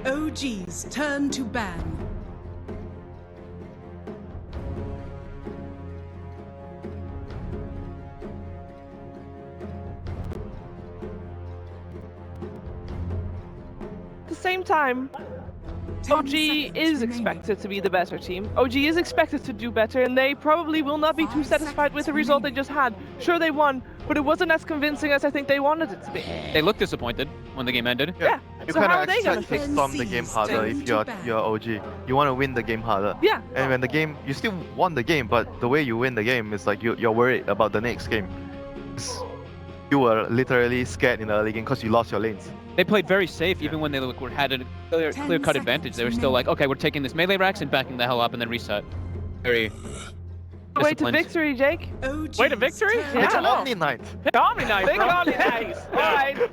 OG's turn to ban. At the same time, OG is expected to be the better team. OG is expected to do better, and they probably will not be too satisfied with the result they just had. Sure, they won, but it wasn't as convincing as I think they wanted it to be. They looked disappointed when the game ended. Yeah. You So kind how of are they gonna expect fix to storm the game harder if you're OG. You want to win the game harder. Yeah. And when the game, you still won the game, but the way you win the game is like you're worried about the next game. You were literally scared in the early game because you lost your lanes. They played very safe, even when they had a clear-cut advantage. They were still like, okay, we're taking this melee racks and backing the hell up and then reset. Very Way to disciplined. victory, Jake. Way to victory? Yeah. It's Omni Night. Omni Night, Big bro. Omni Night. All right.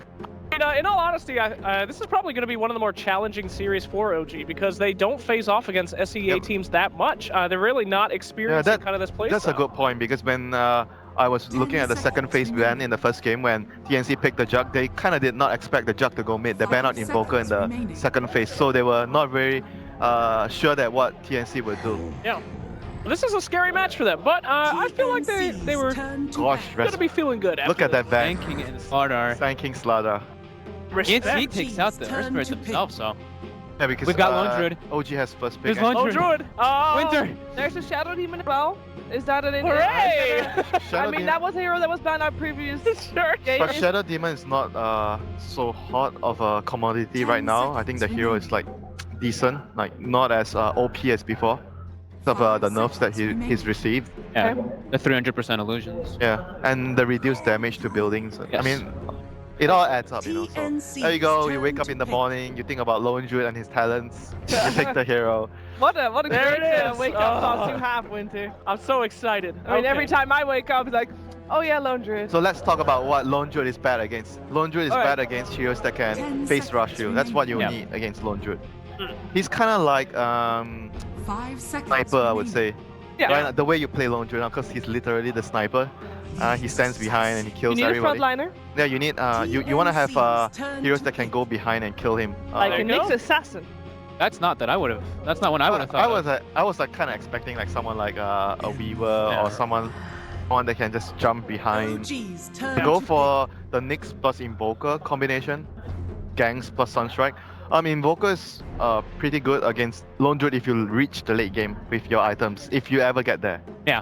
In all honesty, this is probably going to be one of the more challenging series for OG because they don't phase off against SEA teams that much. They're really not experiencing kind of this play That's a style. good point because when I was looking at the second phase ban in the first game when TNC picked the Jug, they kind of did not expect the Jug to go mid. They banned out Invoker in the second phase, so they were not very sure that what TNC would do. Yeah. Well, this is a scary match for them, but I feel like they were Gosh, going to be feeling good after look at that ban. Thanking and Slardar. Thanking Slardar. Respect. TNC takes out the Earth Spirit themselves, so. Yeah, because We've got Lone Druid. OG has first pick. There's Lone Oh, Druid! Oh! Winter! There's a Shadow Demon as well. Is that an Hooray! Shadow that was a hero that was banned out previous. Sure. But Shadow Demon is not so hot of a commodity right now. I think the hero is like decent, like not as OP as before. Of the nerfs that he's received. Yeah, the 300% illusions. Yeah, and the reduced damage to buildings. Yes. I mean, it all adds up, you know. So there you go. You wake up in the morning, you think about Lone Druid and his talents. You pick the hero. What a There great it is. wake up Oh. thoughts you have, Winter. I'm so excited. I mean, every time I wake up, it's like, oh yeah, Lone Druid. So let's talk about what Lone Druid is bad against. Lone Druid is Alright. bad against heroes that can face rush you. That's what you Yeah. need against Lone Druid. He's kind of like 5 seconds. sniper, I would say. Yeah. Right, the way you play Lone Druid, because he's literally the sniper. He stands behind and he You kills need a everybody. frontliner, Yeah, you need you want to have heroes that can go behind and kill him. like There a you go. Nyx assassin. That's not that I would have. That's not what I would have thought. I was like kind of expecting like someone like a Weaver or someone that can just jump behind. OG's To turn go to for the Nyx plus Invoker combination, Gangs plus Sunstrike. Invoker is pretty good against Lone Druid if you reach the late game with your items, if you ever get there. Yeah.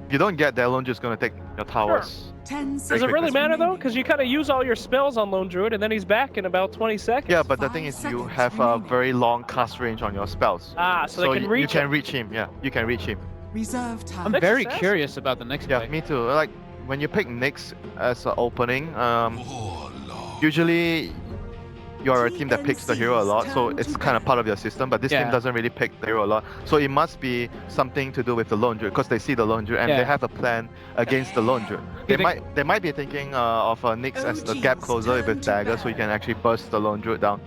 If you don't get there, Lone Druid's gonna take your towers. 10 Does it seconds really matter though? remaining. Because you kind of use all your spells on Lone Druid and then he's back in about 20 seconds. Yeah, but the thing 5 is you seconds have a remaining. very long cast range on your spells. So they can you reach can him. reach him, yeah. You can reach him. Reserve time. I'm Makes very sense. curious about the next Yeah, pick. me too. Like when you pick Nyx as an opening, usually you're a team that picks the hero a lot, so it's kind of part of your system. But this team Yeah. doesn't really pick the hero a lot, so it must be something to do with the Lone Druid because they see the Lone Druid and Yeah. they have a plan against the Lone Druid. You They think- might be thinking of Nyx as the gap closer with dagger, so you can actually burst the Lone Druid down.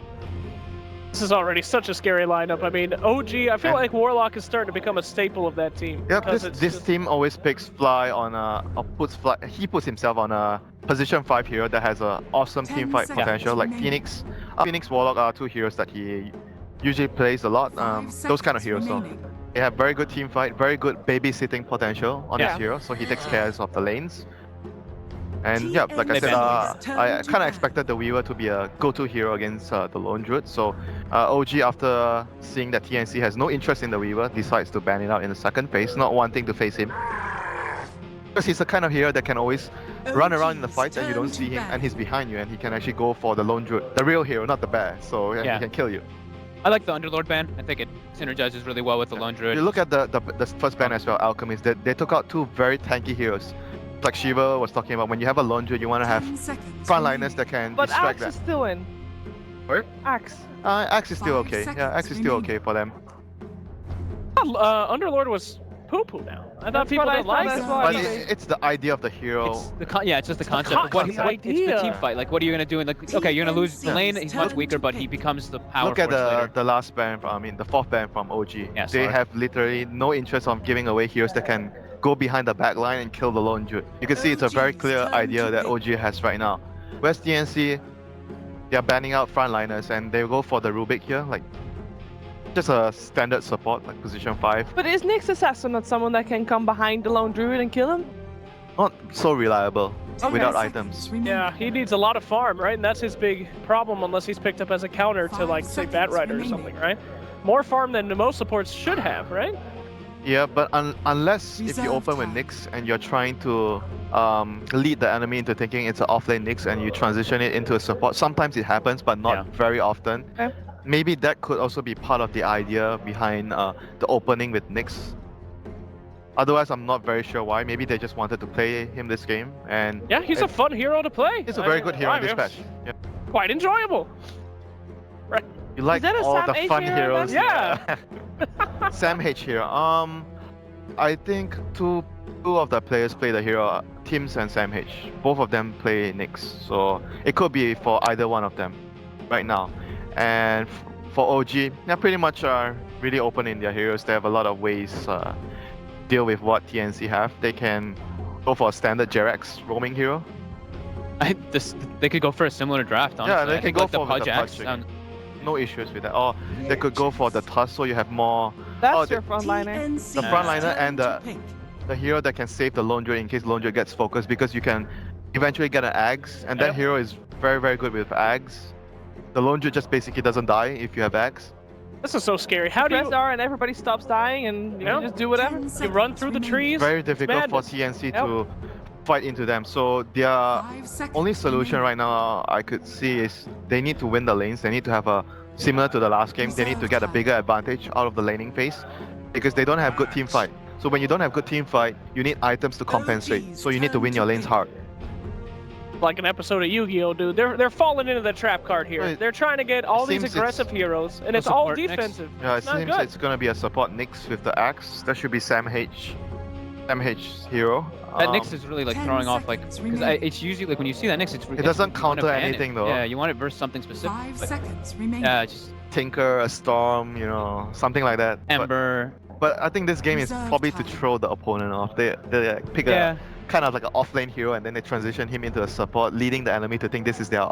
This is already such a scary lineup. I mean, OG, I feel And- like Warlock is starting to become a staple of that team. Yep, because this it's this just- team always picks Fly on or puts Fly. He puts himself on a position 5 hero that has a awesome 10 team fight seconds potential. Like remaining. Phoenix, Phoenix Warlock are 2 heroes that he usually plays a lot. 5 Those kind of seconds heroes. So remaining. they have very good team fight, very good babysitting potential on Yeah. his hero. So he takes care of the lanes. And yeah, like I TNC said, turn I to kind of ban. expected the Weaver to be a go-to hero against the Lone Druid. So OG, after seeing that TNC has no interest in the Weaver, decides to ban it out in the second phase, not wanting to face him. Because he's the kind of hero that can always run around in the OG's fight and you don't turn see to him, ban. and he's behind you, and he can actually go for the Lone Druid, the real hero, not the bear. So yeah, Yeah. he can kill you. I like the Underlord ban. I think it synergizes really well with the Lone Druid. You look at the first ban as well, Alchemist. They took out 2 very tanky heroes. Like Shiva was talking about, when you have a Lone Druid, you want to have 10 seconds frontliners remaining. that can But distract Axe is that. still in. What? Axe. Axe is still 5 okay. Yeah, seconds Axe is still remaining. okay for them. Underlord was poo-poo now. I thought That's people what I didn't thought like as it. well. But Okay. it's the idea of the hero. It's just the concept of concept, what it's the idea. team fight. Like, what are you gonna do? In the okay, you're gonna lose the lane. He's much weaker, but he becomes the power Look at force later. the last ban, the 4th ban from OG. Yeah, they sorry. have literally no interest on giving away heroes that can go behind the back line and kill the Lone Druid. You can see it's a very clear idea that OG has right now. Whereas TNC, they are banning out frontliners and they go for the Rubik here, like just a standard support, like position 5. But is Nyx Assassin not someone that can come behind the lone druid and kill him? Not so reliable without 10 items. seconds remaining. Yeah, he needs a lot of farm, right? And that's his big problem unless he's picked up as a counter to, 5 like, say, seconds Batrider or remaining. something, right? More farm than most supports should have, right? Yeah, but unless if you Reserve open with time. Nyx and you're trying to lead the enemy into thinking it's an offlane Nyx and you transition it into a support, sometimes it happens, but not very often. Okay. Maybe that could also be part of the idea behind the opening with Nyx. Otherwise, I'm not very sure why. Maybe they just wanted to play him this game, and Yeah, he's a fun hero to play. he's a I very mean, good hero in this it's patch. Yeah. Quite enjoyable. Right. You like that a all Sam the H fun hero heroes. then? Yeah. Sam H here. I think two of the players play the hero, Tims and Sam H. Both of them play Nyx, so it could be for either one of them right now. And for OG, they're pretty much really open in their heroes. They have a lot of ways deal with what TNC have. They can go for a standard Jerax roaming hero. They could go for a similar draft, honestly. Yeah, they I can think, go like, for the the Pudge Pudge. Axe. No issues with that. Or they could go for the Tusk, so you have more That's the your frontliner. TNC The frontliner and turn to pick. the hero that can save the lone druid in case lone druid gets focused, because you can eventually get an Axe, and that Yep. hero is very, very good with Axe. The lone druid just basically doesn't die if you have Axe. This is so scary. How do Press you... R and everybody stops dying and you Yeah. just do whatever. 10 You seconds run through the remaining. trees? Very difficult for madness. TNC Yep. to fight into them. So their 5 seconds only solution remaining. right now I could see is they need to win the lanes. They need to have a similar to the last game. They need to get a bigger advantage out of the laning phase because they don't have good team fight. So when you don't have good team fight, you need items to compensate. So you need to win your lanes hard. Like an episode of Yu-Gi-Oh, dude. They're falling into the trap card here. Right. They're trying to get all these seems aggressive heroes, and No it's all support next. defensive. Yeah, it It's not seems good. it's gonna be a support Nyx with the axe. That should be Sam H hero. That Nyx is really like 10 throwing off like seconds because remaining. it's usually like when you see that Nyx, It doesn't counter anything, though. Yeah, you want it versus something specific. 5 Like, seconds remaining. yeah, just Tinker, a Storm, something like that. Ember. But I think this game is Reserve probably to time. throw the opponent off. They like, pick Yeah. a kind of like an off-lane hero and then they transition him into a support, leading the enemy to think this is their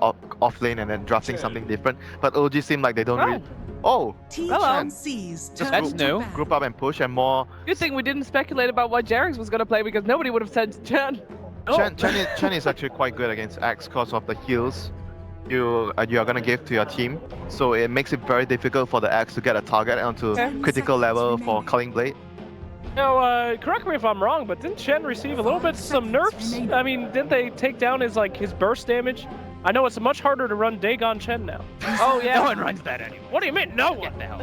off-lane and then drafting something different. But OG seem like they don't really... Oh! TNC's Just turn That's to new. ban. Group up and push and more... Good thing we didn't speculate about what Jerax was gonna play because nobody would have said Chen. Chen is actually quite good against Axe because of the heals you are gonna give to your team. So it makes it very difficult for the Axe to get a target onto 10 critical seconds level for remaining. Culling Blade. No, correct me if I'm wrong, but didn't Chen receive a little bit some 5 nerfs? seconds remaining. I mean, didn't they take down his burst damage? I know it's much harder to run Dagon Chen now. Oh yeah. No one runs that anymore. What do you mean, no one? Get the hell.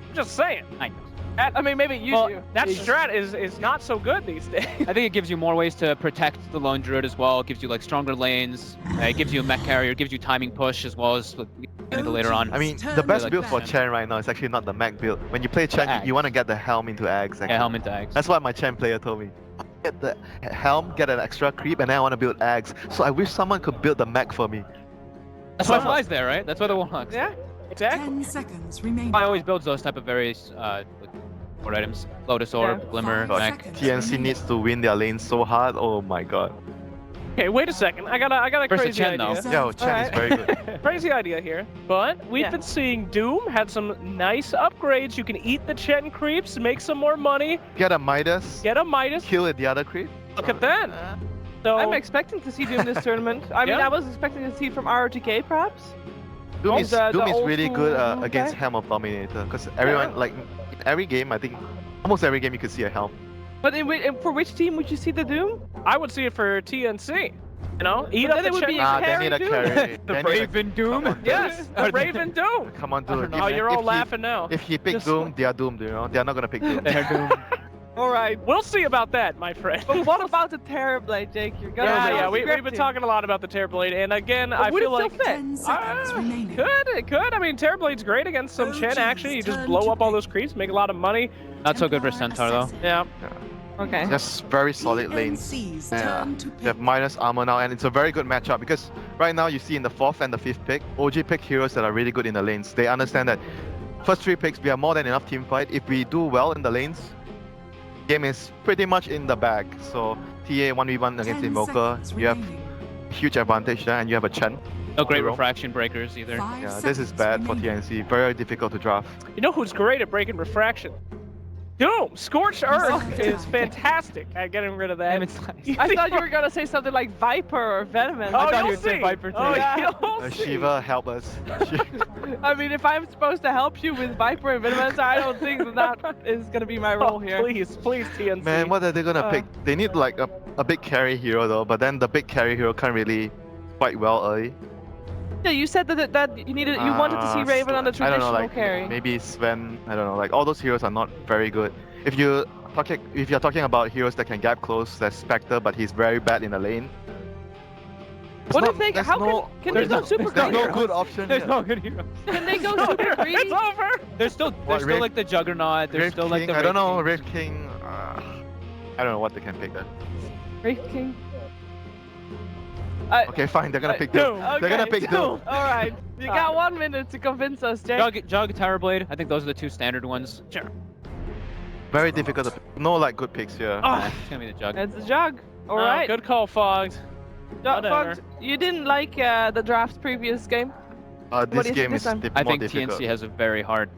I'm just saying. I know. I mean maybe you. Well, that strat is not so good these days. I think it gives you more ways to protect the lone druid as well. It gives you like stronger lanes. It gives you a mech carrier. It gives you timing push as well as like, later on. I mean, Turn the best like build for Chen. Chen right now is actually not the mech build. When you play Chen, Axe. you want to get the helm into Axe. Actually. Yeah, helmet tags. That's what my Chen player told me. Get the helm, get an extra creep, and then I want to build Axe. So I wish someone could build the mech for me. That's why flies there, right? That's why the warlocks. Yeah, exactly. 10 seconds remaining. I always builds those type of various like, board items. Lotus Orb, Yeah. Glimmer, 5 mech. seconds TNC remaining. needs to win their lane so hard. Oh my god. Okay, wait a second. I got a Versus crazy Chen, though. idea. Yo, Chen is very good. Crazy idea here, but we've Yeah. been seeing Doom had some nice upgrades. You can eat the Chen creeps, make some more money, Get a Midas, get a Midas. kill it the other creep. Look at that. So I'm expecting to see Doom this tournament. I mean, Yeah. I was expecting to see from ROTK perhaps. Doom Oh, is, the Doom is old really school good Doom against guy? Helm of Dominator because everyone, like, in every game, I think, almost every game you could see a Helm. But for which team would you see the Doom? I would see it for TNC. You know, eat But up then the it would be Chen. a They need a Doom. carry. The They need a- Raven Doom. Come on, Yes, the Raven Doom. Come on, I dude. don't know, Oh, man. you're all If he- laughing now. If he picks Just Doom, like- they are doomed, They are not gonna pick Doom. They're Doom. All right. We'll see about that, my friend. But what about the Terrorblade, Jake? You're gonna Yeah, we've been talking a lot about the Terrorblade, and again, I would feel it like still fit? 10 seconds remaining. It could. I mean, Terrorblade's great against some Chen OG's action. You just turn blow to up all pick. those creeps, make a lot of money. Not so good for Centaur though. Yeah. Okay. Just very solid lanes. TNC's Yeah. turn to They have pick. minus armor now, and it's a very good matchup because right now you see in the 4th and the 5th pick, OG picked heroes that are really good in the lanes. They understand that first 3 picks, we have more than enough team fight. If we do well in the lanes, game is pretty much in the bag. So TA 1v1 against 10 Invoker, seconds you have remaining. huge advantage there, and you have a Chen. No great Hero. refraction breakers either. 5 Yeah, this is seconds bad for remaining. TNC. Very difficult to draft. You know who's great at breaking refraction? Doom! Scorched Earth is fantastic at getting rid of that. And it's nice. I thought you were gonna say something like Viper or Venomous. Oh, I thought you'll you would say see. Viper too. Oh, Yeah. you'll see. Shiva, help us. I mean, if I'm supposed to help you with Viper and Venomous, I don't think that is gonna be my role here. Please, TNC. Man, what are they gonna pick? They need like a big carry hero though, but then the big carry hero can't really fight well early. Yeah, you said that you needed, you wanted to see Raven on the I don't know, traditional like carry. maybe Sven. I don't know, like all those heroes are not very good. If you're talking about heroes that can gap close, that's Spectre, but he's very bad in the lane. What do you think? How can they go super There's greedy? no good option. There's here. no good hero. Can they go super greedy? It's over! There's still What, there's still like the Juggernaut. There's Wraith still King, like the I don't know, Wraith Wraith King. I don't know what they can pick then. Wraith King. Okay, fine, they're gonna pick Doom. Doom. They're gonna pick Doom. All right, you got 1 minute to convince us, Jay. Jug, Terrorblade. I think those are the two standard ones. Sure. Very difficult to pick. No like good picks here. Oh, It's gonna be the Jug. It's a Jug. All right. Good call, Fogged. whatever. Fox, you didn't like the draft previous game? What This do you think game this is time? I more think difficult. TNC has a very hard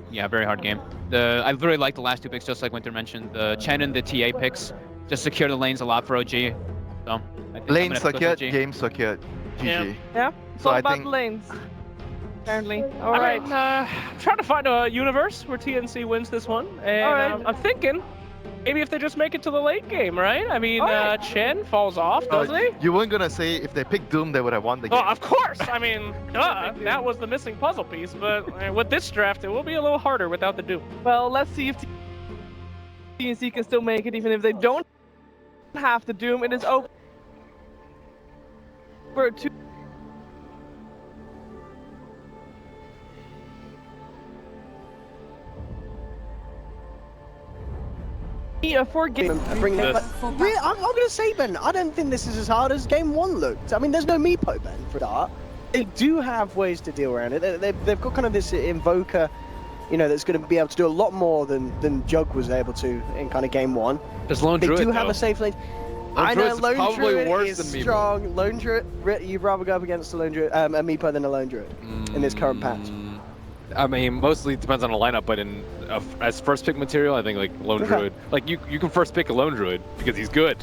game. I really like the last two picks, just like Winter mentioned. The Chen and the TA picks just secure the lanes a lot for OG. So I think I'm Lane gonna have to go secured, for OG. game secured. GG. Yeah, it's So all I about think- the lanes. Apparently. All All right. right. Trying to find a universe where TNC wins this one, and All right. I'm thinking maybe if they just make it to the late game, right? I mean, All right. Chen falls off, doesn't he? You weren't gonna say if they picked Doom, they would have won the game. Oh, of course. I mean, duh. That was the missing puzzle piece. But with this draft, it will be a little harder without the Doom. Well, let's see if TNC can still make it, even if they don't have to Doom. It is over to for game. Bring it This. but really, I'm going to say, Ben, I don't think this is as hard as game one looked. I mean, there's no Meepo, Ben, for that. They do have ways to deal around it. They've got kind of this invoker, you know, that's going to be able to do a lot more than Jug was able to in kind of game one. There's Lone They Druid, do have though. a safe lane. Lone I know Druid's Lone probably Druid worse is than Meepo. strong. Lone Druid, you'd rather go up against a Lone Druid, a Meepo than a Lone Druid in this current patch. I mean, mostly depends on the lineup, but as first pick material, I think like Lone Okay. Druid. Like you can first pick a Lone Druid because he's good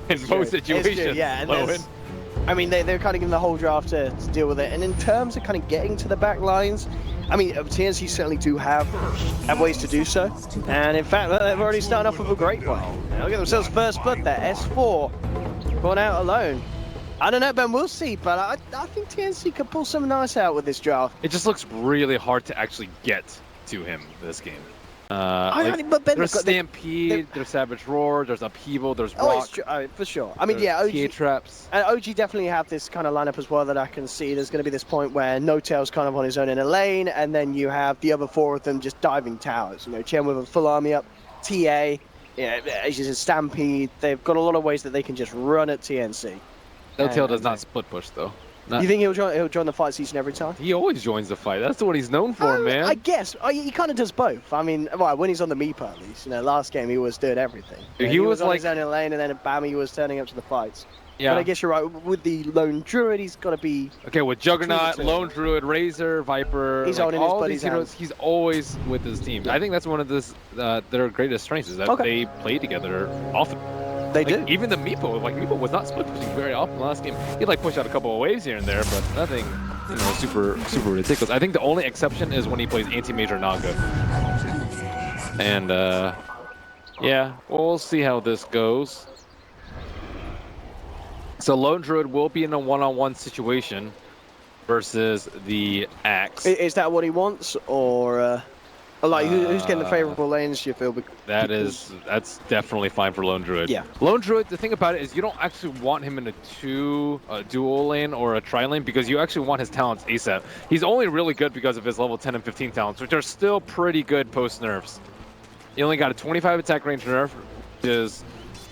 in most It's true, situations. yeah, and Lowen. there's- I mean, they're kind of given the whole draft to deal with it. And in terms of kind of getting to the back lines, I mean, TNC certainly do have ways to do so. And in fact, they've already started off with a great way. Now look at themselves first blood there. S4 gone out alone. I don't know, Ben, we'll see. But I think TNC could pull some nice out with this draft. It just looks really hard to actually get to him this game. But Ben, There's look, Stampede, there's Savage Roar, there's Upheaval, there's oh, Rock, it's true, for sure. I mean, there's yeah, TA OG, Traps. and OG definitely have this kind of lineup as well that I can see. There's going to be this point where No Tail's kind of on his own in a lane, and then you have the other four of them just diving towers. You know, Chen with a full army up, TA, yeah, as you said, Stampede. They've got a lot of ways that they can just run at TNC. No Tail does not split push though. Not- You think he'll join the fight season every time? He always joins the fight. That's what he's known for, man. I guess he kind of does both. I mean, well, when he's on the Meepo at least, you know, last game he was doing everything. You know, He was on like- his own in a lane, and then bam, he was turning up to the fights. Yeah. But I guess you're right. With the Lone Druid, he's got to be. Okay, with Juggernaut, Between the two. Lone Druid, Razor, Viper, He's like, holding his all buddy's these heroes, hand. he's always with his team. I think that's one of their greatest strengths is that Okay. they play together often. They Like, do. even the Meepo, like Meepo was not split pushing very often last game. He'd like push out a couple of waves here and there, but nothing, you know, super ridiculous. I think the only exception is when he plays anti-major Naga. And yeah, we'll see how this goes. So Lone Druid will be in a one-on-one situation versus the Axe. Is that what he wants, or like who's getting the favorable lanes? You feel? That's definitely fine for Lone Druid. Yeah. Lone Druid, the thing about it is you don't actually want him in a dual lane or a tri-lane because you actually want his talents ASAP. He's only really good because of his level 10 and 15 talents, which are still pretty good post-nerfs. He only got a 25 attack range nerf, which is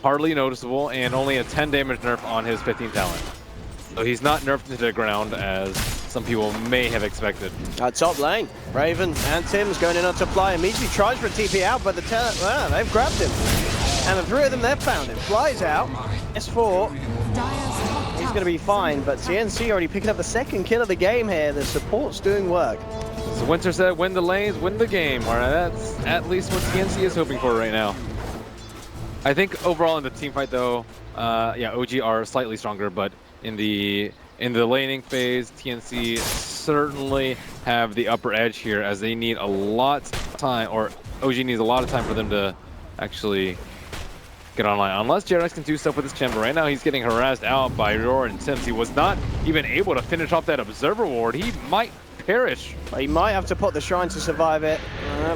hardly noticeable, and only a 10 damage nerf on his 15 talent. So he's not nerfed to the ground as some people may have expected. Top lane, Raven and Tim's going in on to Fly. Immediately tries for a TP out, but they've grabbed him. And the three of them, they've found him. Flies out. S4. Dire's top He's tower going to be fine, but TNC already picking up the second kill of the game here. The support's doing work. So Winter said, win the lanes, win the game. Well, that's at least what TNC is hoping for right now. I think overall in the team fight though, yeah, OG are slightly stronger, but in the laning phase, TNC certainly have the upper edge here, as they need a lot of time, or OG needs a lot of time for them to actually get online. Unless JRX can do stuff with his chamber. Right now he's getting harassed out by Roar and Sims. He was not even able to finish off that observer ward. He might perish. He might have to put the shrine to survive it.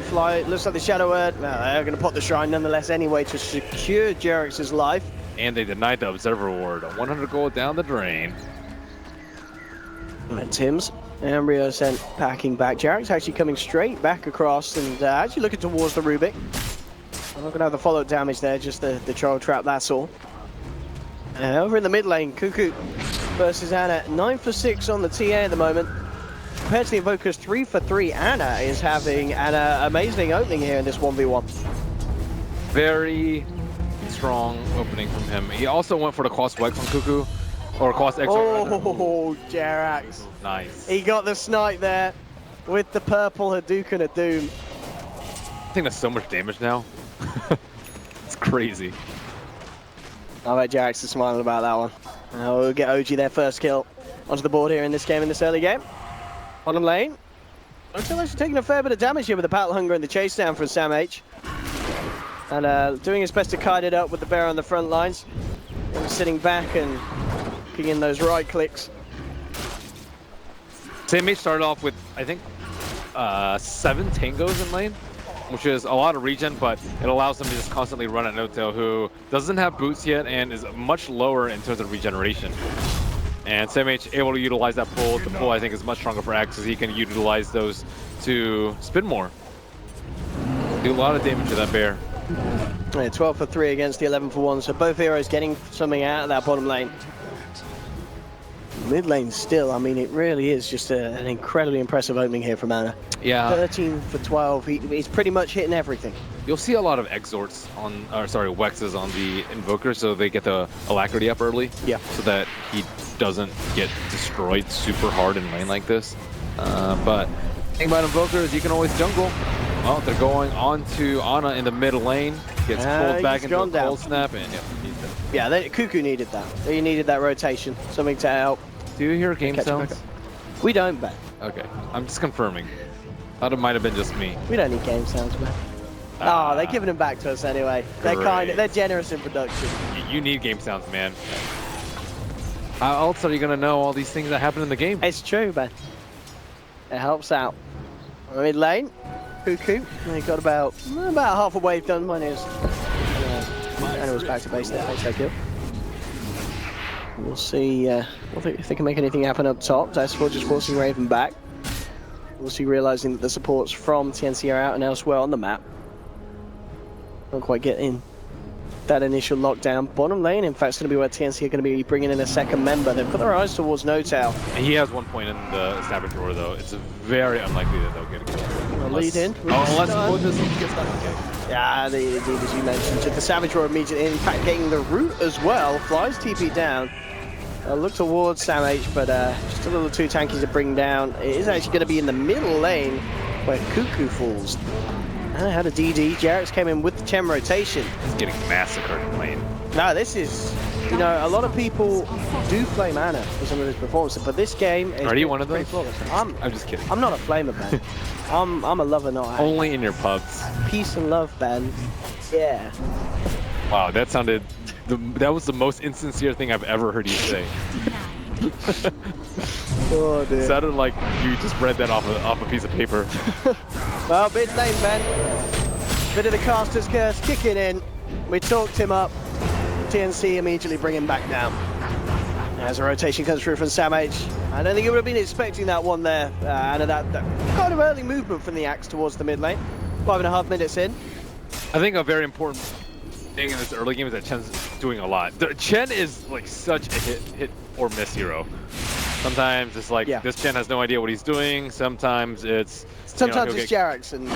Fly, looks like the Shadow Word. Well, they're going to put the shrine nonetheless anyway to secure JRX's life. And they denied the observer ward. 100 gold down the drain. And Tim's and Rio sent packing back. JRX actually coming straight back across and actually looking towards the Rubik. I'm not going to have the follow damage there, just the troll trap, that's all. Over in the mid lane, Cuckoo versus Ana. 9 for 6 on the TA at the moment. Compared to the Invokers, 3 for 3. Ana is having an amazing opening here in this 1v1. Very strong opening from him. He also went for the cross Wex on Cuckoo. Or cross X. Oh, JRX. Nice. He got the snipe there with the purple Hadouken of Doom. I think that's so much damage now. It's crazy. I bet JRX is smiling about that one. We'll get OG their first kill onto the board here in this game, in this early game. Bottom lane. Until actually taking a fair bit of damage here with the battle hunger and the chase down from Sam H. And doing his best to kite it up with the bear on the front lines. And sitting back and kicking in those right clicks. Sam H started off with, I think, 7 tangos in lane, which is a lot of regen, but it allows them to just constantly run at Notail, who doesn't have boots yet and is much lower in terms of regeneration. And Sam H able to utilize that pull. The pull, I think, is much stronger for Axe, because he can utilize those to spin more. Do a lot of damage to that bear. Yeah, 12 for 3 against the 11 for 1, so both heroes getting something out of that bottom lane. Mid lane still, I mean, it really is just an incredibly impressive opening here from Ana. Yeah. 13 for 12, he's pretty much hitting everything. You'll see a lot of exhorts on, or sorry, Wexes on the Invoker, so they get the alacrity up early. Yeah. So that he doesn't get destroyed super hard in lane like this. But the thing about Invoker is you can always jungle. Well, they're going on to Ana in the mid lane. Gets pulled back into a cold snap, and yeah, Cuckoo needed that. They needed that rotation, something to help. Do you hear game sounds? We don't, Ben. Okay, I'm just confirming. Thought it might have been just me. We don't need game sounds, man. Oh, they're giving them back to us anyway. They're generous in production. You need game sounds, man. How else are you gonna know all these things that happen in the game? It's true, Ben. It helps out. Mid lane, Cuckoo. They got about half a wave done when it was back to base there. Thanks, that kill. We'll see if they can make anything happen up top. Dice4 just forcing Raven back. We'll see, realizing that the supports from TNC are out and elsewhere on the map. Don't quite get in that initial lockdown. Bottom lane, in fact, is going to be where TNC are going to be bringing in a second member. They've got their eyes towards Notail. He has 1 point in the Savage Roar, though. It's very unlikely that they'll get a kill. Lead in. Unless Wood gets that, okay. Yeah, indeed, as you mentioned. The Savage Roar immediately, in fact, getting the root as well. Flies TP down. Look towards Sam H, but just a little too tanky to bring down. It is actually going to be in the middle lane where Cuckoo falls. And I had a DD. JRX came in with the Chem rotation. He's getting massacred in lane. No, this is, you know, a lot of people do flame Ana for some of his performances, but this game is Are you one of those? flawless. I'm just kidding. I'm not a flamer, man. I'm a lover, not a Only in your pubs. peace and love, Ben. Yeah. Wow, that sounded... that was the most insincere thing I've ever heard you say. Oh, dear. Sounded like you just read that off a piece of paper. Well, mid lane, Ben. Bit of the caster's curse kicking in. We talked him up. TNC immediately bring him back down. As a rotation comes through from Sam H. I don't think he would have been expecting that one there. And that kind of early movement from the Axe towards the mid lane. 5.5 minutes in. I think a very important thing in this early game is that Chen's doing a lot. Chen is like such a hit or miss hero. Sometimes it's like Yeah. this Chen has no idea what he's doing. Sometimes it's Sometimes he'll it's Jarex and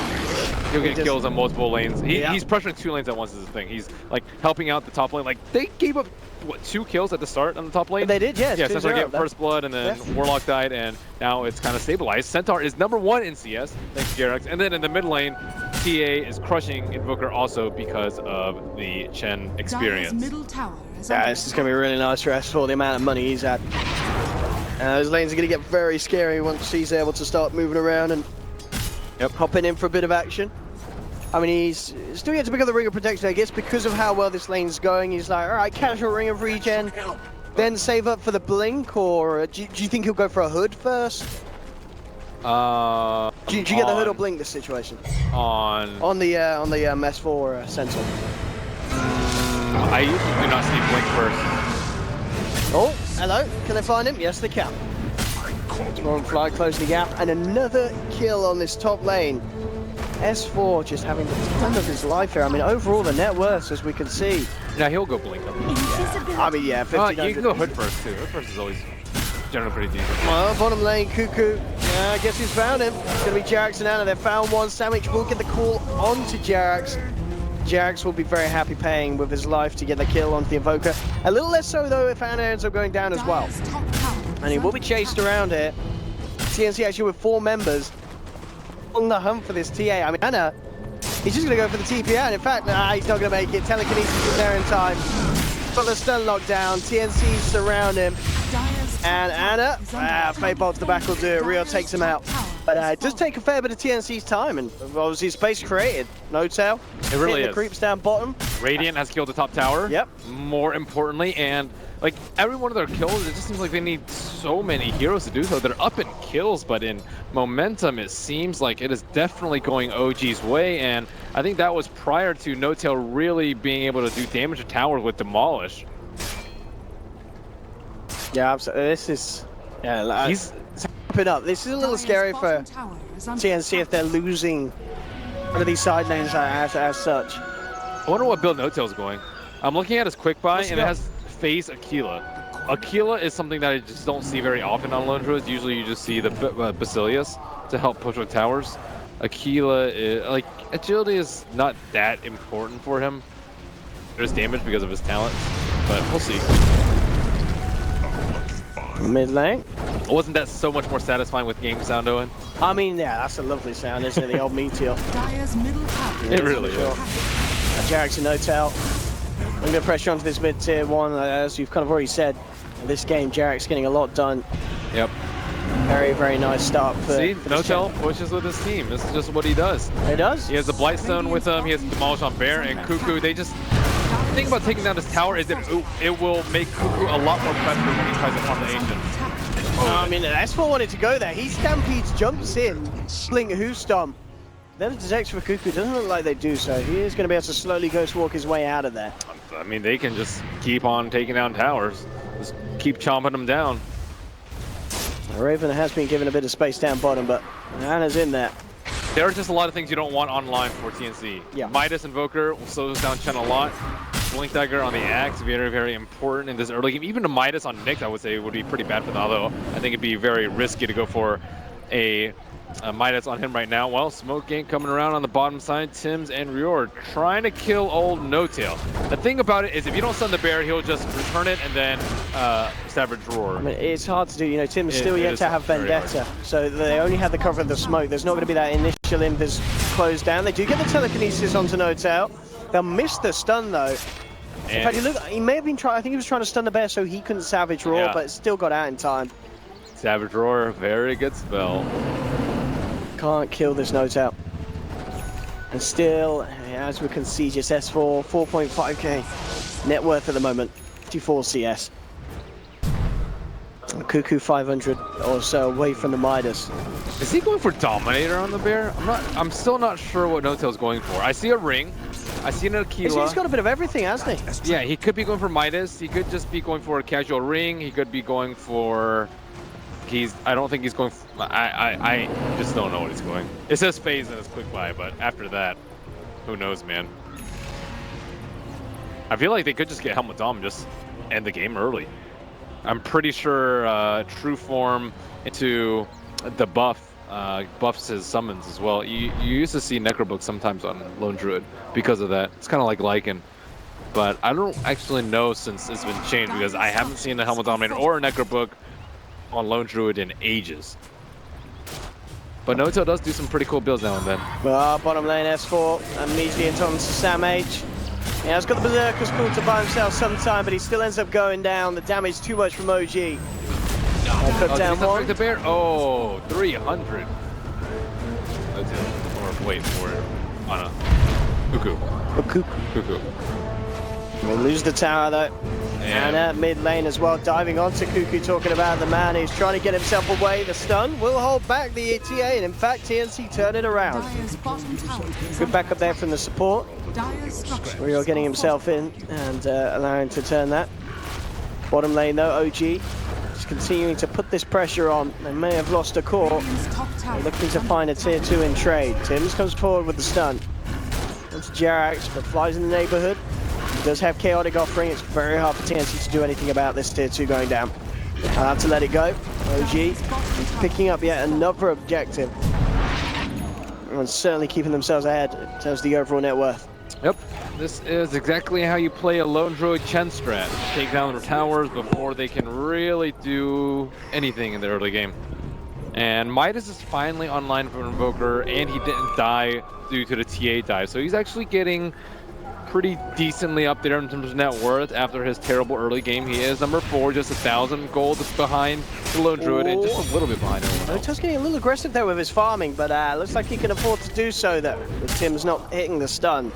he'll get just- kills on multiple lanes. Yeah. He's pressuring 2 lanes at once is the thing. He's like helping out the top lane. Like they gave up what 2 kills at the start on the top lane. They did, yes. Yeah, 2-0 Centaur gave there. first blood and then Warlock died, and now it's kind of stabilized. Centaur is #1 in CS thanks to Jarex, and then in the mid lane, TA is crushing Invoker also because of the Chen Dire's experience. middle tower is Yeah, under this is going to be really nice for S4, the amount of money he's had. Those lanes are going to get very scary once he's able to start moving around and hopping in for a bit of action. I mean, he's still yet to pick up the Ring of Protection, I guess, because of how well this lane's going. He's like, all right, casual Ring of Regen, then save up for the Blink, or do you think he'll go for a Hood first? Do you get the Hood or Blink this situation? On the MS4 Sentinel. I usually do not see Blink first. Oh, hello. Can they find him? Yes, they can. Fly closing the gap, and another kill on this top lane. S4 just having the time of his life here. I mean, overall, the net worth, as we can see. Now he'll go Blink. I mean, yeah, 1500. You can go Hood first, too. Hood first is always generally pretty decent. Well, bottom lane, Cuckoo. I guess he's found him. It's going to be Jarex and Ana. They found one. Sandwich will get the call onto Jarex. Jarex will be very happy paying with his life to get the kill onto the Invoker. A little less so, though, if Ana ends up going down as well. Dire's top tower is And he will be under chased attack. around here. TNC actually with 4 members on the hunt for this TA. I mean, Ana, he's just going to go for the TP out. In fact, he's not going to make it. Telekinesis is there in time. Got the stun locked down. TNC surround him. Dire's top And tower Ana, is under Fade Bolt to the back will do it. Rio takes him out. But it does take a fair bit of TNC's time, and obviously space created. No tail. It really Hitting is. the creeps down bottom. Radiant has killed the top tower. Yep. More importantly, and like every one of their kills, it just seems like they need so many heroes to do so. They're up in kills, but in momentum, it seems like it is definitely going OG's way. And I think that was prior to No Tail really being able to do damage to towers with Demolish. Yeah, absolutely. This is He's it up. This is a little Dire's scary for bottom tower is under TNC if they're losing one of these side lanes as such. I wonder what build No Tail's going. I'm looking at his quick buy, Let's and go. it has Phase Aquila. Aquila is something that I just don't see very often on lone druids. Usually you just see the Basilius to help push with towers. Aquila, is, like, agility is not that important for him. There's damage because of his talents, but we'll see. Mid lane. Wasn't that so much more satisfying with game sound, Owen? I mean, yeah, that's a lovely sound, isn't it? The old meteor. Dire's middle tower. It really is. Jarex and No Tail. A little bit of pressure onto this mid tier 1, as you've kind of already said. In this game, Jarex getting a lot done. Yep. Very, very nice start for See, for No this Tail champ. pushes with his team. This is just what he does. He does? He has the Blightstone with him. He has Demolish on Bear and Cuckoo. They just... The thing about taking down this tower is that it will make Cuckoo a lot more pressure when he tries to farm the Ancient. I mean, S4 wanted to go there. He stampedes, jumps in, Blink Who Stomp. Then it detects for Cuckoo. Doesn't look like they do so. He is going to be able to slowly ghost walk his way out of there. I mean, they can just keep on taking down towers. Just keep chomping them down. Raven has been given a bit of space down bottom, but Ana's in there. There are just a lot of things you don't want online for TNC. Yeah. Midas Invoker will slow this down Chen a lot. Blink Dagger on the Axe, very, very important in this early game. Even a Midas on Nyx, I would say, would be pretty bad for them, although I think it'd be very risky to go for a Midas on him right now. Well, Smoke Gang coming around on the bottom side. Tims and Rior trying to kill old No Tail. The thing about it is if you don't stun the bear, he'll just return it and then Savage Roar. I mean, it's hard to do. You know, Tim's It- still it yet is to have very Vendetta, so they only had the cover of the smoke. There's not going to be that initial invis closed down. They do get the telekinesis onto No Tail. They'll miss the stun though. In fact, he may have been trying. I think he was trying to stun the bear so he couldn't Savage Roar, Yeah. but it still got out in time. Savage Roar, very good spell. Can't kill this No Tail. And still, as we can see, just S4, 4.5k net worth at the moment, 54 CS. Cuckoo 500 or so away from the Midas. Is he going for Dominator on the bear? I'm still not sure what No Tail's going for. I see a ring. I see an Aquila. He's got a bit of everything, hasn't he? Yeah, he could be going for Midas. He could just be going for a casual ring. He could be going for... I don't think he's going... I just don't know what he's going. It says phase in his quick buy, but after that, who knows, man. I feel like they could just get Helmet Dom and just end the game early. I'm pretty sure True Form into the buffs his summons as well. You used to see Necrobook sometimes on Lone Druid because of that. It's kind of like Lycan. But I don't actually know since it's been changed because I haven't seen a Helmet Dominator or a Necrobook on Lone Druid in ages. But Noto does do some pretty cool builds now and then. Well, bottom lane S4, immediately into Sam H. Yeah, he's got the Berserker's call to buy himself some time, but he still ends up going down. The damage too much from OG. Put down one. The bear. Oh, 300. That's it. Or wait for it. Ana. Cuckoo. We lose the tower though. And at mid lane as well, diving onto Cuckoo, talking about the man who's trying to get himself away. The stun will hold back the TA, and in fact, TNC turn it around. Dire's bottom tower. Good backup there from the support. Dire's structures. Rio getting himself in and allowing to turn that. Bottom lane though, OG just continuing to put this pressure on. They may have lost a core. Radiant's top tower They're looking is to under find a tier attack. 2 in trade. Timms comes forward with the stun. Onto Jerax, but flies in the neighborhood. He does have Chaotic offering. It's very hard for TNC to do anything about this tier 2 going down. I'll have to let it go. OG picking up yet another objective. And certainly keeping themselves ahead in terms of the overall net worth. Yep, this is exactly how you play a Lone Druid Chen strat. Take down their towers before they can really do anything in the early game. And Midas is finally online for Invoker, and he didn't die due to the TA dive. So he's actually getting pretty decently up there in terms of net worth after his terrible early game. He is number 4, just 1,000 gold behind the Lone Druid, and just a little bit behind everyone else. Noto's getting a little aggressive there with his farming, but looks like he can afford to do so though, with Tim's not hitting the stun.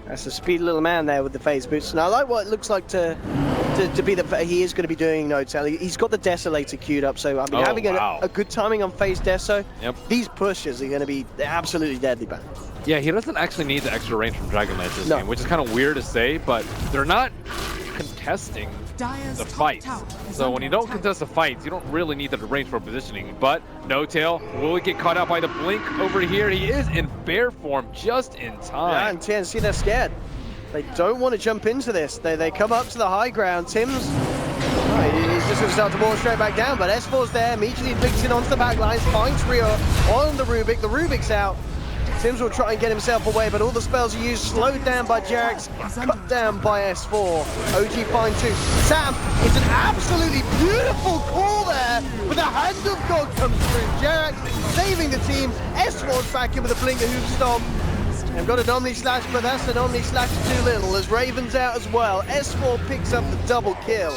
That's a speedy little man there with the phase boots. And I like what it looks like to be he is going to be doing Notel. He's got the Desolator queued up, so I mean, having a good timing on phase Deso. Yep. These pushes are going to be absolutely deadly, man. Yeah, he doesn't actually need the extra range from Dragon Knight this game, which is kind of weird to say, but they're not contesting Dire's the top fights. tower is So under when you don't attack. contest the fights, you don't really need the range for positioning. But No Tail will get caught out by the blink over here. He is in bear form just in Yeah, time. and TNC, they're scared. They don't want to jump into this. They come up to the high ground. Tim's, he's just going to start to walk straight back down, but S4's there, immediately flicks in onto the back lines, finds Rio on the Rubik. The Rubik's out. Tim's will try and get himself away, but all the spells he used slowed down by Jerax, cut down by S4. OG fine too. Sam, it's an absolutely beautiful call there, but the hand of God comes through. Jerax saving the team. S4's back in with a blinker hoof stomp. They've got an Omni Slash, but that's an Omni Slash too little, as Raven's out as well. S4 picks up the double kill.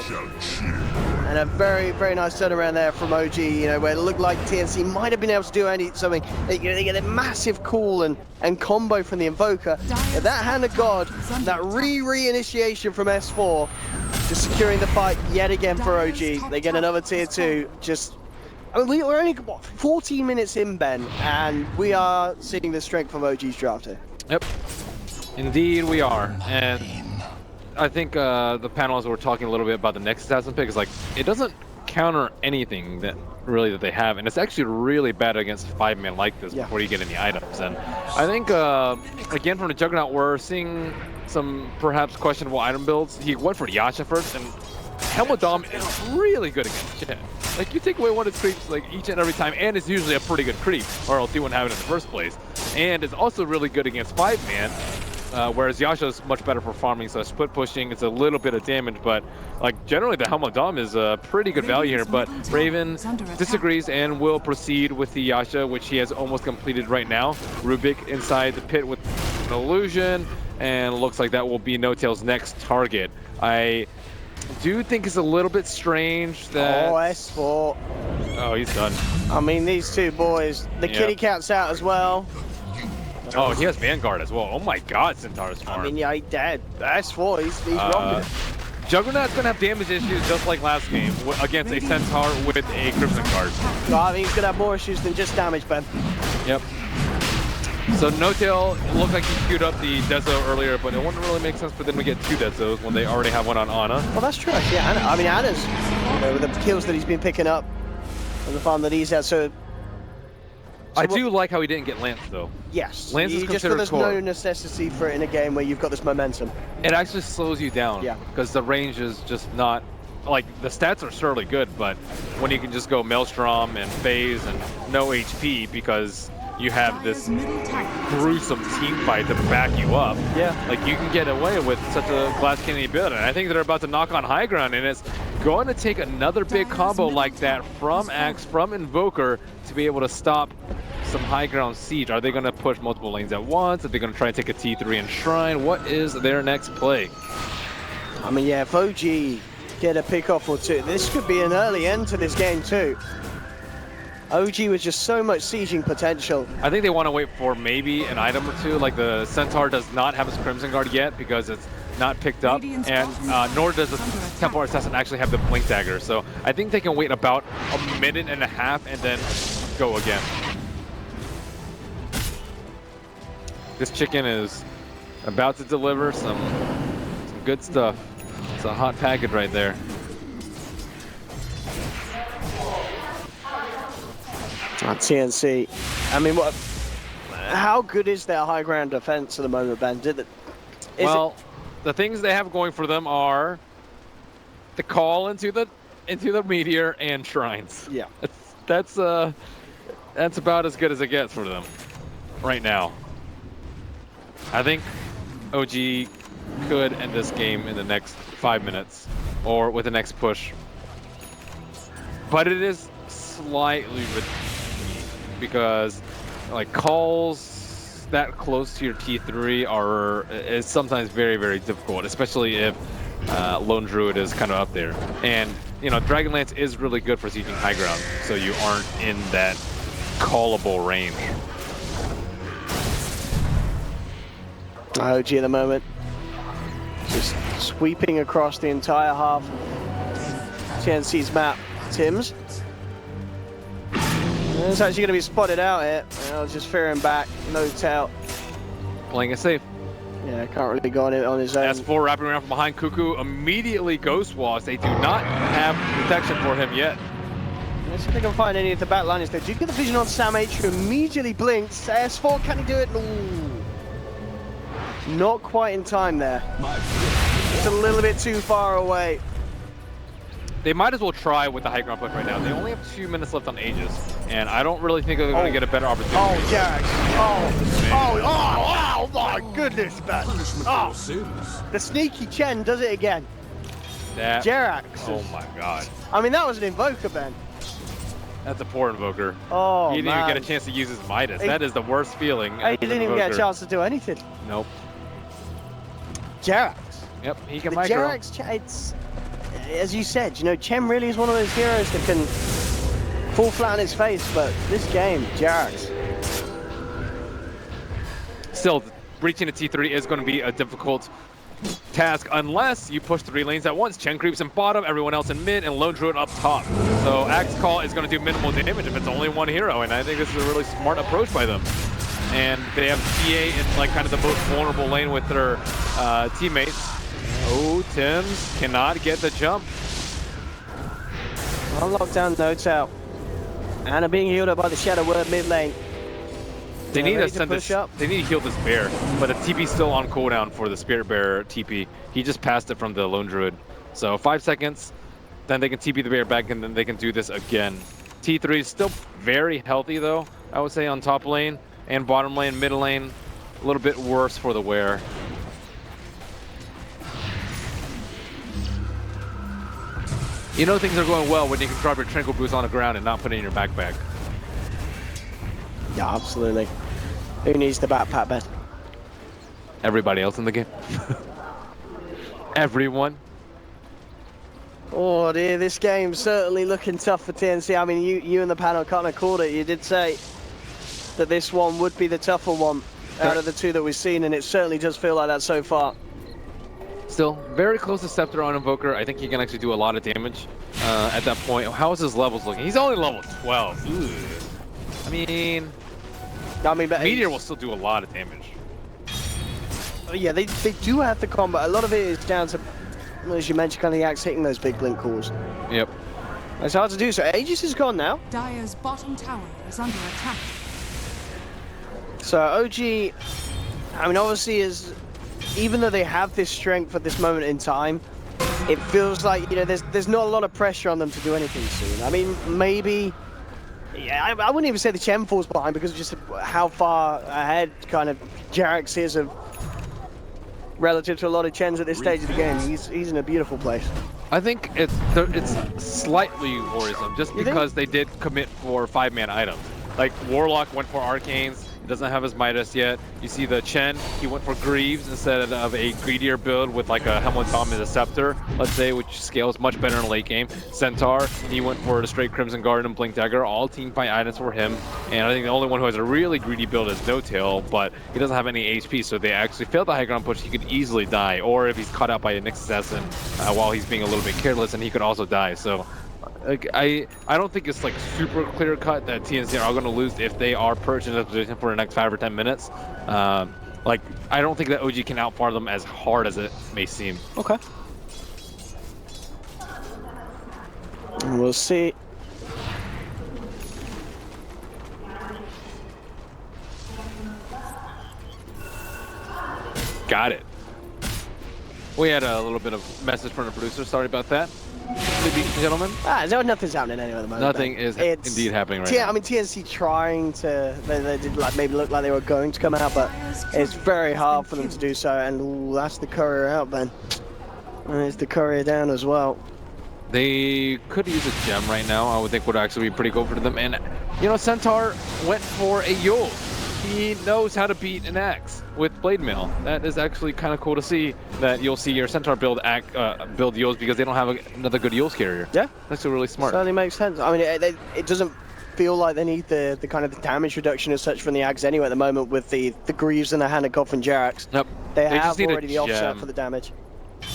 And a very, very nice turnaround there from OG, you know, where it looked like TNC might have been able to do something. They get a massive call and combo from the Invoker. But that Hand of God, that re-initiation from S4, just securing the fight yet again for OG. They get another tier 2, just... I mean, we're only, what, 14 minutes in, Ben, and we are seeing the strength from OG's draft here. Yep, indeed we are. And I think the panelists were talking a little bit about the next assassin pick. Is like, it doesn't counter anything that they have, and it's actually really bad against 5-man like this before you get any items. And I think, again, from the Juggernaut, we're seeing some perhaps questionable item builds. He went for Yasha first, and Helmet Dom is really good against Chen. Like, you take away one of his creeps like each and every time, and it's usually a pretty good creep, or else he wouldn't have it in the first place. And it's also really good against 5-man, whereas Yasha is much better for farming, so split pushing, it's a little bit of damage, but like generally the Helmet Dom is a pretty good value here. But Raven disagrees and will proceed with the Yasha, which he has almost completed right now. Rubik inside the pit with an illusion, and looks like that will be No Tail's next target. I do think it's a little bit strange that... Oh, S4. Oh, he's done. I mean, these two boys, the kitty cat's out as well. Oh, he has Vanguard as well. Oh my god, Centaur's farm. I mean, yeah, he's dead. S4, he's rocking it. Juggernaut's gonna have damage issues just like last game against a Centaur with a Crimson card. No, I think he's gonna have more issues than just damage, Ben. Yep. So No Tail looked like he queued up the Deso earlier, but it wouldn't really make sense for them to get 2 Desos when they already have one on Ana. Well, that's true, actually. Ana, I mean, Ana's, you know, with the kills that he's been picking up and the farm that he's had, so I do like how he didn't get Lance, though. yes. Lance is just considered there's core. no necessity for it in a game where you've got this momentum. It actually slows you down. Yeah. Because the range is just not like the stats are surely good, but when you can just go Maelstrom and Phase and no HP because you have this gruesome team fight to back you up. Yeah. Like you can get away with such a Glass Cannon build, and I think they're about to knock on high ground, and it's going to take another big combo like that from Axe, from Invoker to be able to stop some high ground siege. Are they going to push multiple lanes at once? Are they going to try and take a T3 and Shrine? What is their next play? I mean, yeah, if OG get a pick off or two, this could be an early end to this game too. OG was just so much sieging potential. I think they want to wait for maybe an item or two. Like the Centaur does not have his Crimson Guard yet because it's not picked up, and nor does the Templar Assassin actually have the Blink Dagger. So I think they can wait about a minute and a half and then go again. This chicken is about to deliver some good stuff. It's a hot package right there. TNC. I mean, how good is their high ground defense at the moment, Ben? Well, the things they have going for them are the call into the meteor and shrines. Yeah, that's about as good as it gets for them right now. I think OG could end this game in the next 5 minutes or with the next push, but it is slightly because like calls that close to your T3 is sometimes very, very difficult, especially if Lone Druid is kind of up there. And you know, Dragonlance is really good for sieging high ground, so you aren't in that callable range. OG at the moment, just sweeping across the entire half of TNC's map. Tim's. It's actually going to be spotted out here. I was just fearing back, no tell. Playing it safe. Yeah, can't really go on it on his own. S4 wrapping around from behind. Cuckoo immediately Ghost Walls. They do not have protection for him yet. Let's see if they can find any of the backliners. They do get the vision on Sam H, who immediately blinks. S4, can he do it? Ooh. Not quite in time there. It's a little bit too far away. They might as well try with the high ground push right now. They only have 2 minutes left on Aegis, and I don't really think they're going to get a better opportunity. Oh, Jax. Oh, my goodness, man. Oh, the sneaky Chen does it again. Jerax. Oh my god. I mean, that was an Invoker, Ben. That's a poor Invoker. Oh, he didn't even get a chance to use his Midas. That is the worst feeling. He didn't even get a chance to do anything. Nope. Jerax. Yep, he can the micro. Jerax, it's, as you said, you know, Chen really is one of those heroes that can fall flat on his face, but this game, Jerax. Still, reaching a T3 is going to be a difficult task unless you push 3 lanes at once. Chen creeps in bottom, everyone else in mid, and Lone Druid up top. So Axe Call is going to do minimal damage if it's only one hero, and I think this is a really smart approach by them. And they have TA in like kind of the most vulnerable lane with their teammates. Oh, Tims cannot get the jump. On lockdown, no tell. Anna being healed up by the Shadow Word mid lane. They need to send this. They need to heal this bear, but the TP's still on cooldown for the Spirit Bearer TP. He just passed it from the Lone Druid. So 5 seconds, then they can TP the bear back, and then they can do this again. T3 is still very healthy though, I would say, on top lane and bottom lane, mid lane. A little bit worse for the wear. You know things are going well when you can drop your Tranquil Boost on the ground and not put it in your backpack. Yeah, absolutely. Who needs the backpack, Ben? Everybody else in the game. Everyone. Oh dear, this game's certainly looking tough for TNC. I mean, you and the panel kind of called it. You did say that this one would be the tougher one out of the two that we've seen, and it certainly does feel like that so far. Still very close to Scepter on Invoker. I think he can actually do a lot of damage at that point. How is his levels looking? He's only level 12. Ooh. I mean, but Meteor will still do a lot of damage. Yeah, they do have the combat. A lot of it is down to, as you mentioned, kind of the Axe hitting those big blink calls. Yep. It's hard to do. So Aegis is gone now. Dire's bottom tower is under attack. So OG, I mean, obviously, even though they have this strength at this moment in time, it feels like, you know, there's not a lot of pressure on them to do anything soon. I mean, maybe, yeah, I wouldn't even say the Chen falls behind because of just how far ahead kind of Jerax is of relative to a lot of Chens at this stage of the game. He's in a beautiful place. I think it's slightly worrisome just because they did commit for 5-man items. Like Warlock went for Arcanes, he doesn't have his Midas yet. You see the Chen, he went for Greaves instead of a greedier build with like a Helmut Bomb and a Scepter, let's say, which scales much better in late game. Centaur, he went for the straight Crimson Guard and Blink Dagger, all team fight items for him. And I think the only one who has a really greedy build is No Tail, but he doesn't have any HP, so they actually failed the high ground push, he could easily die. Or if he's caught out by a Nyx Assassin while he's being a little bit careless, and he could also die. So like, I don't think it's like super clear cut that TNC are going to lose if they are perched in a position for the next 5 or 10 minutes. Like, I don't think that OG can outfar them as hard as it may seem. Okay. We'll see. Got it. We had a little bit of message from the producer. Sorry about that. Ladies and gentlemen. Nothing's happening anyway at the moment. Nothing is indeed happening right now. I mean, TNC trying to, they did like maybe look like they were going to come out, but it's very hard for them to do so. And ooh, that's the courier out, Ben. And it's the courier down as well. They could use a gem right now. I would think would actually be pretty good for them. And you know, Centaur went for a Yule. He knows how to beat an axe with Blade Mail. That is actually kind of cool to see that you'll see your Centaur build build Yules because they don't have another good Yules carrier. Yeah, that's really smart. Certainly makes sense. I mean, it doesn't feel like they need the kind of the damage reduction as such from the Ags anyway at the moment with the Greaves and the Hanekoff and Jerax. Yep. They have already the offset for the damage.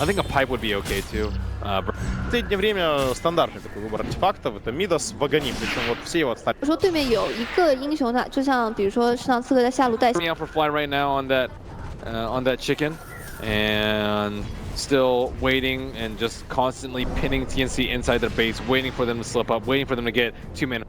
I think a pipe would be okay too. В последнее время стандартный такой выбор артефактов. Это Мидас, Ваганим, причем вот все его отстали.说对面有一个英雄的，就像比如说上刺客在下路带。Out for fly right now on that chicken, and still waiting and just constantly pinning TNC inside their base, waiting for them to slip up, waiting for them to get 2 men.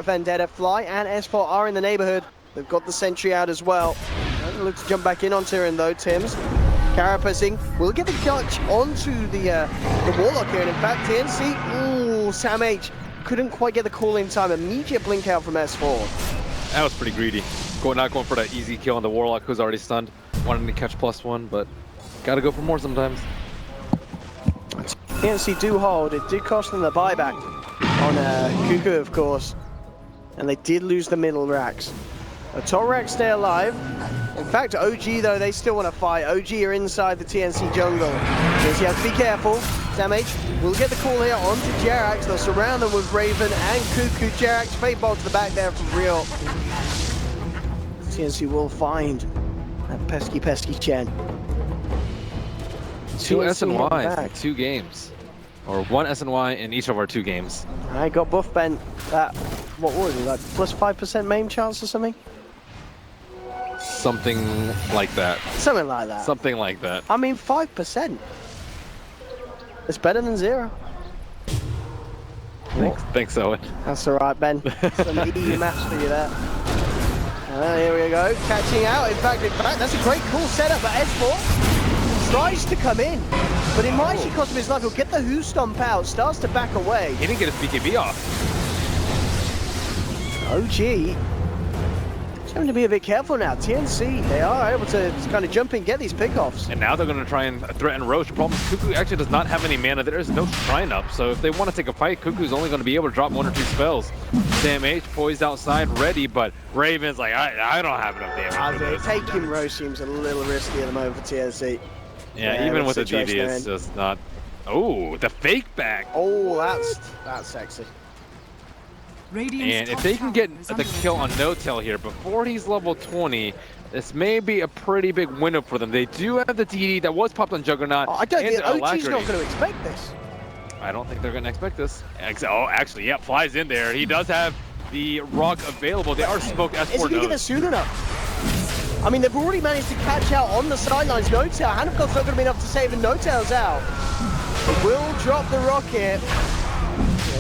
Vendetta Fly and S4 are in the neighborhood. They've got the sentry out as well. Doesn't look to jump back in on Tyrion though, Tims. Carapazing will get the clutch onto the Warlock here, and in fact TNC, ooh, Sam H couldn't quite get the call in time. Immediate blink out from S4. That was pretty greedy. Not going for that easy kill on the Warlock who's already stunned. Wanting to catch +1, but gotta go for more sometimes. TNC do hold. It did cost them the buyback on Cuckoo, of course. And they did lose the middle racks. The top racks stay alive. In fact, OG, though, they still want to fight. OG are inside the TNC jungle. TNC have to be careful. Sam H will get the call here onto Jerax. They'll surround them with Raven and Cuckoo. Jerax, fade ball to the back there from Real. TNC will find that pesky Chen. 2 SNYs in 2 games. Or 1 SNY in each of our 2 games. I got buff bent that, what was it, like plus 5% maim chance or something? Something like that. Something like that. Something like that. I mean, 5%. It's better than 0. Thanks, Owen. That's all right, Ben. Some easy maths for you there. Here we go, catching out. In fact, that's a great cool setup, but S4 tries to come in. But it might actually cost him his life. He'll get the Who Stomp out, starts to back away. He didn't get his BKB off. OG having to be a bit careful now. TNC, they are able to kind of jump in, get these pickoffs. And now they're going to try and threaten Roche. The problem is Cuckoo actually does not have any mana. There is no shrine up, so if they want to take a fight, Cuckoo's only going to be able to drop 1 or 2 spells. Sam H poised outside, ready, but Raven's like, I don't have enough damage for this. Taking Roche seems a little risky at the moment for TNC. Yeah, even with the DD, it's just not... Oh, the fake back! Oh, that's sexy. And if they can get the kill on No-Tail here before he's level 20, this may be a pretty big winner for them. They do have the DD that was popped on Juggernaut. I don't think OG's not going to expect this. I don't think they're going to expect this. Oh, actually, yeah, flies in there. He does have the rock available. They are smoked S4 Is he going to get it soon enough? I mean, they've already managed to catch out on the sidelines. No-Tail, Hanifgold's not going to be enough to save, and No-Tail's out. They will drop the rocket.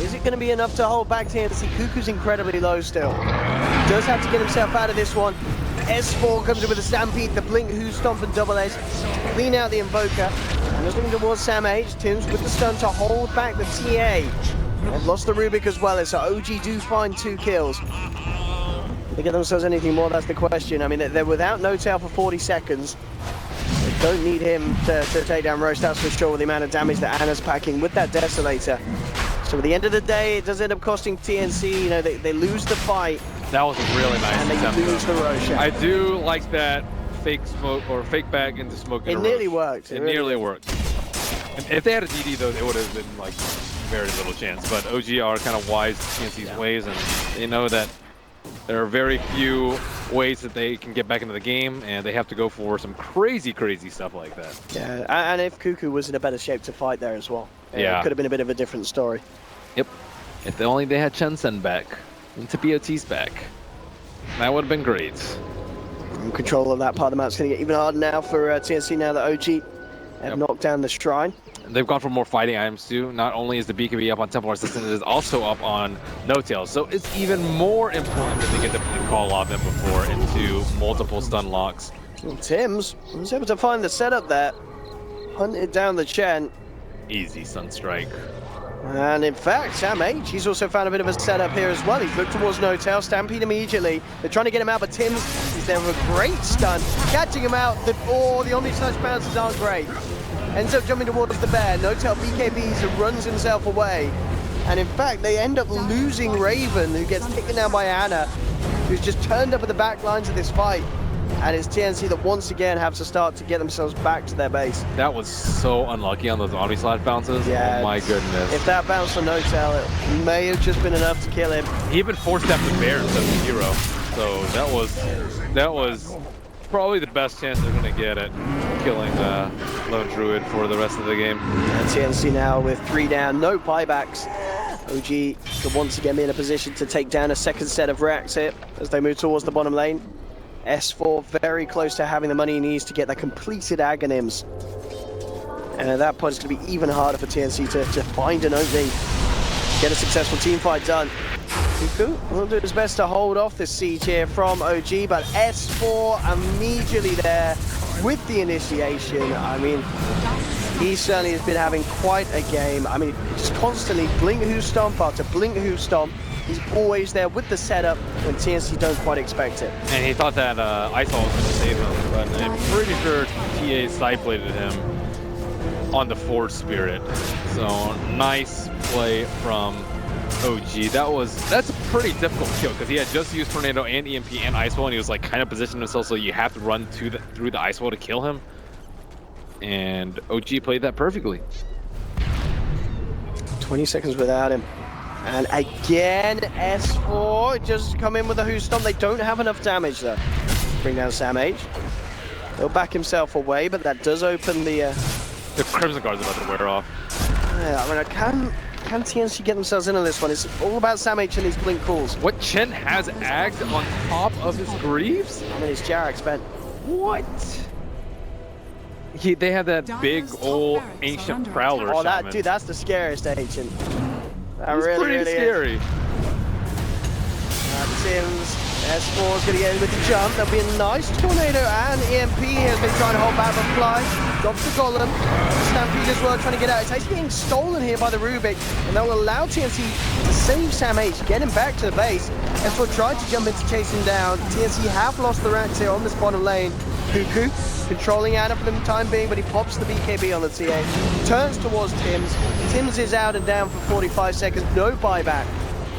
Is it going to be enough to hold back TNC? Cuckoo's incredibly low still. Does have to get himself out of this one. S4 comes in with a Stampede, the Blink, Who Stomp, and Double Edge. Clean out the Invoker. And just looking towards Sam H. Tim's with the stun to hold back the TA. They've lost the Rubik as well, so OG do find 2 kills. If they get themselves anything more, that's the question. I mean, they're without No-Tail for 40 seconds. They don't need him to take down Roche, that's for sure, with the amount of damage that Anna's packing with that Desolator. So at the end of the day, it does end up costing TNC. You know, they lose the fight. That was a really nice and attempt. And they lose the Roche. I do like that fake smoke or fake back into smoke. It nearly worked. It nearly worked. And if they had a DD though, it would have been like very little chance. But OG are kind of wise to TNC's ways, and they know that there are very few ways that they can get back into the game, and they have to go for some crazy stuff like that. Yeah, and if Cuckoo was in a better shape to fight there as well, it could have been a bit of a different story. Yep. If only they had Chen Sen back, into BO3's back, that would have been great. And control of that part of the map's going to get even harder now for TNC now that OG have knocked down the Shrine. They've gone for more fighting items too. Not only is the BKB up on Templar Assistant, it is also up on No-Tail. So it's even more important that they get the call off than before into multiple stun locks. Well, Tim's was able to find the setup there. Hunted down the Chen. Easy Sunstrike. And in fact, Sam H, he's also found a bit of a setup here as well. He's looked towards No-Tail, Stampede immediately. They're trying to get him out, but Tim's is there with a great stun. Catching him out, the Omni-Slash bounces aren't great. Ends up jumping towards the bear. No-Tail BKBs and runs himself away. And in fact, they end up losing Raven, who gets taken down by Anna, who's just turned up at the back lines of this fight. And it's TNC that once again have to start to get themselves back to their base. That was so unlucky on those Omni-Slash bounces. Yeah, oh my goodness. If that bounced on No-Tail, it may have just been enough to kill him. He even forced that the bear instead of the hero. So that was probably the best chance they're going to get at killing the Lone Druid for the rest of the game. And TNC now with 3 down, no buybacks. OG could once again be in a position to take down a second set of reacts here as they move towards the bottom lane. S4 very close to having the money he needs to get the completed Aghanims. And at that point, it's going to be even harder for TNC to find an opening, get a successful team fight done. Cuckoo will do his best to hold off this siege here from OG, but S4 immediately there with the initiation. I mean, he certainly has been having quite a game. I mean, just constantly blink who stomp after blink who stomp. He's always there with the setup when TNC don't quite expect it. And he thought that Isol was going to save him, but I'm pretty sure TA side-bladed him on the Force Spirit. So nice play from OG. That's a pretty difficult kill because he had just used Tornado and EMP and Icewall, and he was like kind of positioning himself so you have to run through the Icewall to kill him. And OG played that perfectly. 20 seconds without him. And again, S4 just come in with a Who Stomp. They don't have enough damage though. Bring down Sam H. He'll back himself away, but that does open the Crimson Guard's about to wear off. Yeah, I mean, can TNC get themselves in on this one? It's all about Sam H and his blink calls. What, Chen has Ags on top of his Greaves? I mean, it's Jarek spent. What? They have that big old ancient Prowler. Oh, dude, that's the scariest ancient. That really, pretty really scary. Tim's S4 is going to get in with the jump. There'll be a nice tornado, and EMP has been trying to hold back the fly. Drops the golem. Stampede as well, trying to get out. It's actually getting stolen here by the Rubik, and that will allow TNC to save Sam H, get him back to the base. S4 tried to jump in to chase him down. TNC have lost the racks here on this bottom lane. Cuckoo controlling Anna for the time being, but he pops the BKB on the TA. Turns towards Tims. Tims is out and down for 45 seconds. No buyback.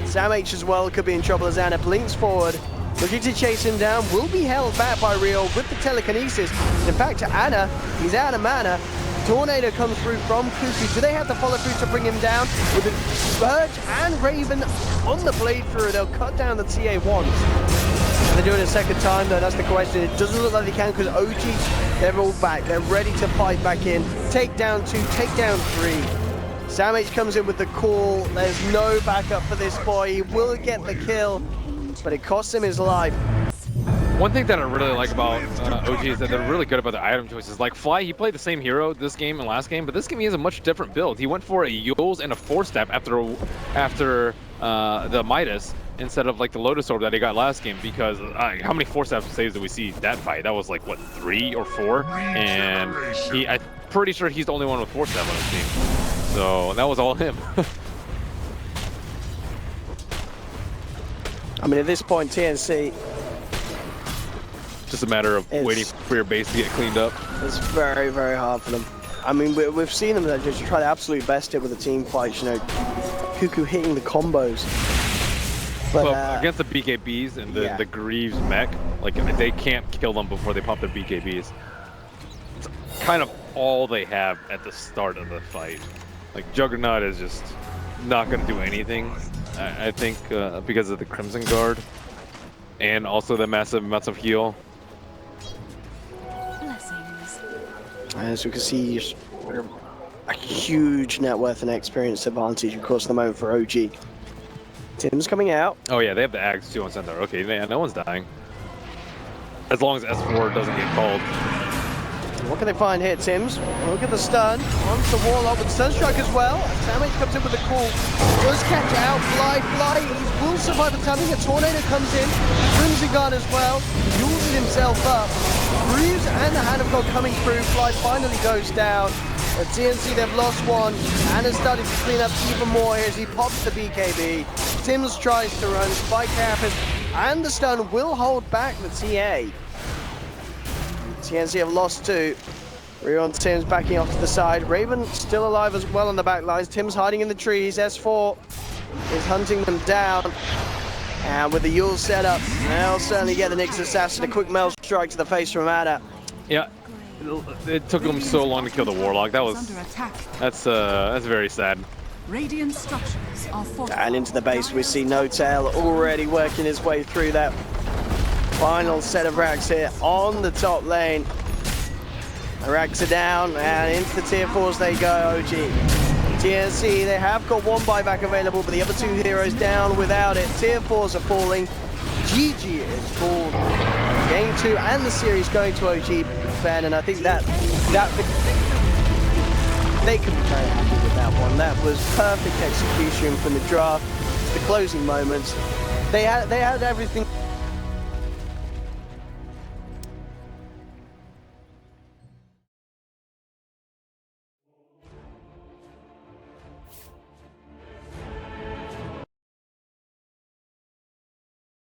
Sam H as well could be in trouble as Anna blinks forward. Looking to chase him down, will be held back by Rio with the telekinesis. In fact, Anna, he's out of mana. Tornado comes through from Cuckoo. Do they have to follow through to bring him down? With the Surge and Raven on the blade through, they'll cut down the TA once. Can they do it a second time though? That's the question. It doesn't look like they can because OG, they're all back. They're ready to fight back in. Take down 2, take down 3. Sam H comes in with the call. There's no backup for this boy. He will get the kill, but it costs him his life. One thing that I really like about OG is that they're really good about their item choices. Like Fly, he played the same hero this game and last game, but this game he has a much different build. He went for a Yules and a 4-step after the Midas instead of like the Lotus Orb that he got last game, because how many 4-step saves did we see that fight? That was like, what, 3 or 4? And I'm pretty sure he's the only one with 4-step on his team. So that was all him. I mean, at this point, TNC... Just a matter of waiting for your base to get cleaned up. It's very, very hard for them. I mean, we've seen them just try the absolute best here with the team fights, you know, Cuckoo hitting the combos. But well, against the BKBs and the Greaves mech, like they can't kill them before they pop their BKBs. It's kind of all they have at the start of the fight. Like Juggernaut is just not going to do anything, I think, because of the Crimson Guard and also the massive amounts of heal. As we can see, a huge net worth and experience advantage, of course, at the moment for OG. Tim's coming out. Oh yeah, they have the Axe too on Centaur. Okay, man, no one's dying. As long as S4 doesn't get called. What can they find here, Tims? Look at the stun. Onto the Warlock with Stun Strike as well. Damage comes in with the call. Does catch it out. Fly. He will survive the timing. A Tornado comes in. Crimson Guard as well. Uses himself up. Bruise and the Hand of God coming through. Fly finally goes down. At TNC, they've lost one. Anna's starting to clean up even more here as he pops the BKB. Tims tries to run. Spike happens. And the stun will hold back the TA. TNC have lost 2. Rio and Tims backing off to the side. Raven still alive as well on the back lines. Tims hiding in the trees. S4 is hunting them down. And with the Yule setup, they'll certainly get the Nyx Assassin. A quick mail strike to the face from Ada. Yeah, it took them so long to kill the Warlock. That's very sad. Radiant structures are fortified. And into the base, we see No Tail already working his way through that final set of racks here on the top lane. The racks are down, and into the tier 4s they go, OG. TNC, they have got one buyback available, but the other 2 heroes down without it. Tier 4s are falling. GG is falling. Game 2 and the series going to OG, Ben, and I think that they can be very happy with that one. That was perfect execution from the draft, the closing moments. They had everything.